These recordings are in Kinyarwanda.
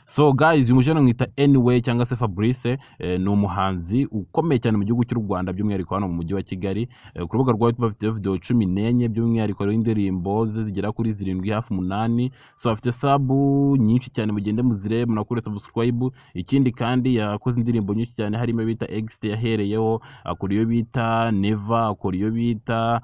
So guys, uyu mujene mwita Anyway cyangwa se Fabrice ni umuhanzi ukomeye cyane mu gihugu cy'u Rwanda by'umwihariko hano mu mujyi wa Kigali. Ku rubuga rwa YouTube afite video 14 by'umwihariko indirimbo ze zigera kuri 7 hafi 8. So afite sabu nyinshi cyane mugende muzirebe munakore subscribe. Ikindi kandi yakoze indirimbo nyinshi cyane harimo bita X yahereyeho, akora iyo bita Never, akora iyo bita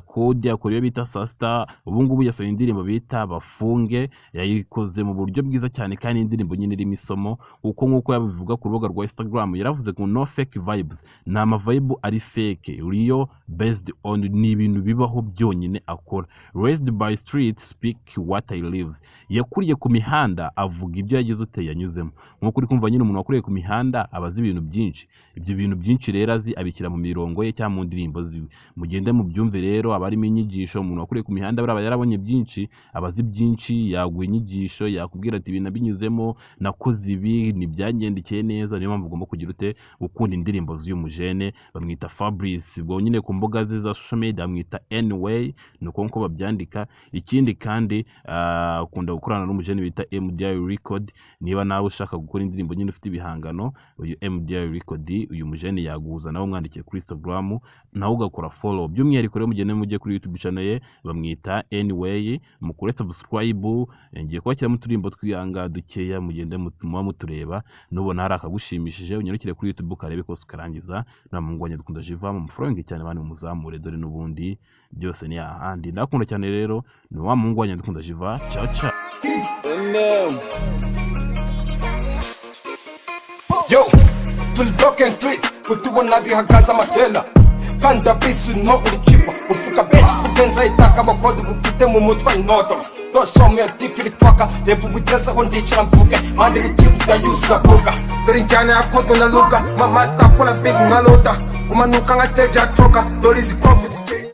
Code, akora iyo bita Sasta. Ubu ngubu yasohoye indirimbo bita Bafunge, yayikoze mu buryo bwiza cyane kandi indirimbo nyine irimo isomo uko nkuko yabivuga ku rubuga rwa Instagram. Yaravuze ko no fake vibes, na ama vibe ari fake, uriyo based on ni ibintu bibaho byonyine akora. Raised by street, speak what I lives. Yakuriye ku mihanda avuga ibyo yagize uteye yanyuzemo. Nkuko uri kumva nyine umuntu wakuriye ku mihanda abazi ibintu byinshi. Ibyo bintu byinshi rero azi abikira mu mirongo ye cyangwa mu ndirimbo ziwe. Mugende mu byumve rero abarimo inyigisho. Umuntu wakuriye ku mihanda baraba yarabonye byinshi, abazi byinshi, yaguye inyigisho, yakubwira ati ibintu binyuzemo, nakoze ibi ntibyagendekeye neza. Niyo mpamvu ugomba kugira ute ukunda indirimbo z'uyu mujene. Bamwita Fabrice, ubwo nyine ku mbuga ze za social media bamwita Anyway, nuko nko babyandika. Ikindi kandi akunda gukorana n'umujene bita MDI Record. Niba nawe ushaka gukora indirimbo nyine ufite ibihangano, uyu MDI Record uyu mujene yaguza nawe umwandikiye kuri Instagram nawe ugakora follow. By'umwihariko rero mugende mujye kuri YouTube channel ye bamwita Anyway, mukore subscribe. Ngiye kwakira mu turimbo twiyanga dukeya mugende mutureba, nubona hari akagushimishije unyarukire kuri YouTube ukarebe ko ukarangiza. Na mungwanya dukunda Jiva mu following cyane bane muzamure, dore n'ubundi byose ni ahandi. Ndakunda cyane rero ni wa mungwanya dukunda Jiva. Ciao ciao. Yo, full broken street, kutubona bihagaza amatela kandi abisu no urucipa ufuka bench kugenza itaka bakodi bufite mu mutwe inoto. Don't show me a different fucker, reba ubugeza aho ndicara mvuge mande ikibuga yusabuga. Dore njyana yakozwe na Luka, mama tapula big ngalota umanuka nkateja choka dore izikwavu zikeni.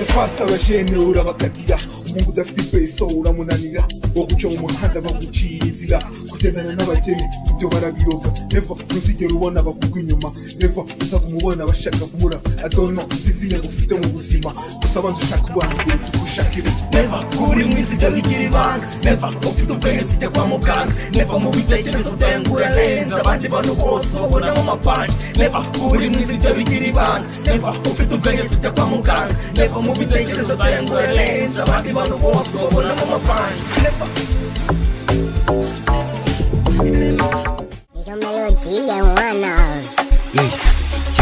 Fasta bashene urabakatira umuntu udafite peso uramunanira wo guca mu muhanda baguciye inzira kugendana n'abakene ibyo barabiroga. Never ntuzigera ubona bakugwa inyuma, never uza kumubona bashaka kumura. Adono sinzi ufite mu buzima gusa banze ushaka abantu tugushakire. Never kuburi mwizi byo bigira ibanga, never ufite ubwenge site kwa muganga, never mu bitekerezo byengura lenza abandi bantu bose babona mu mapanji. Never kuburi mwizi byo bigira ibanga, never ufite ubwenge site kwa muganga, never mu bitekerezo byengura lenza abandi bantu bose babona mu mapanji. Never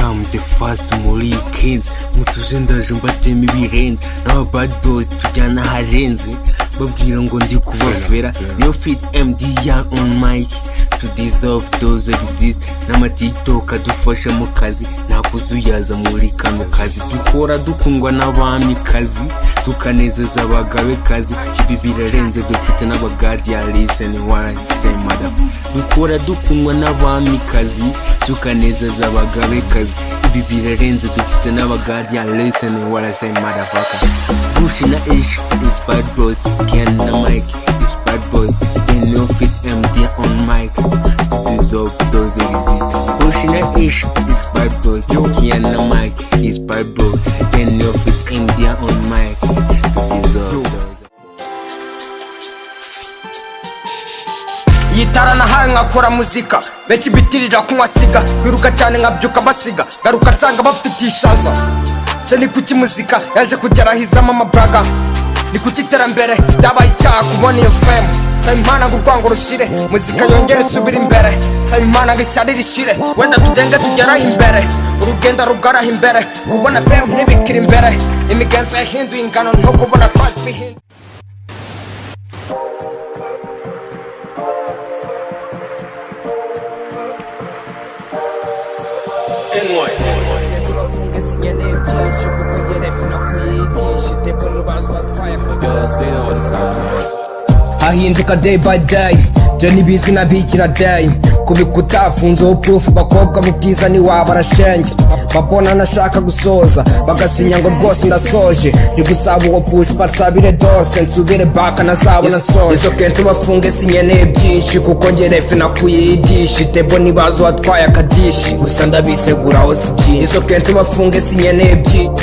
I'm the first muri kids mutuje ndaje mbatema ibirenze n'aba bad boys tujyana harenze babwira ngo ndi kubafera. Niyo fit MD young on mic to dissolve those exist n'ama TikTok adufasha mu kazi nakuzuyaza muri kano kazi. Dukora dukundwa n'abami kazi tukanezeza abagabe kazi. Ibi birarenze dufite n'abagadia listen what I say madam. Dukora dukundwa n'abami kazi tukanezeza abagabe kazi. Ibi birarenze dufite n'abagadia listen what I say motherfucker. Push na ish is bad boys can na mic is bad boys then no fit MD on mic dissolve those exist. Push na ish is bad boys can na mic is bad boys then no fit MD on mic dissolve those. Yitara na haye nkakora muzika benshi bitirira kunywa siga, biruka cyane nkabyuka basiga garuka nsanga bapfitishaza. Se ni kuki muzika yaje kugera hizamo amabraga, ni kuki iterambere yabaye icyaha kubona iyo fame. Sa imana ngo urwango rushire, muzika yongere isubira imbere. Sa imana ngo ishyari rishire, wenda tugende tugeraho imbere. Urugenda rugaraho imbere, kubona fame ntibikira imbere. Imigenzo yahinduye ingano nto kubona part bihinduye. tubafunge sinyene byinshi kuko gerefu nakwiyigisha tepo nubazo atwaye ahinduka day by day, byo nibizwi na bikira day. Kubikuta afunzeho proof bakobwa bubwiza ni wabarashenge. Babona nashaka gusoza bagasinya ngo rwose ndasoje. Ndi gusaba uwo push patsabire dose nsubire back nazabona nsoje. Izo kento bafunge sinyene byinshi kuko gerefu nakwiyigisha tepo nibazo atwaye akadishi gusa ndabisegura hose byinshi. Izo kento bafunge sinyene byinshi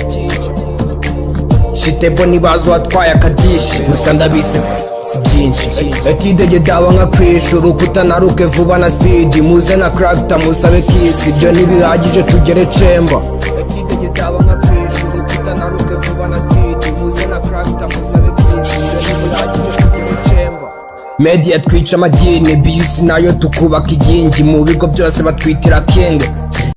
shitebo nibazo atwaye akadishi gusa ndabisegura si byinshi. Etidege dawa nka kwisha urukuta naruke vuba na speed, muze na character musabe kiss, ibyo ntibihagije tugere cemba. Etidege dawa nka kwisha urukuta naruke vuba na speed, muze na character musabe kiss, ibyo ntibihagije tugere cemba. Media twica amagini, biyusi nayo tukubaka igingi, mu bigo byose batwitira king.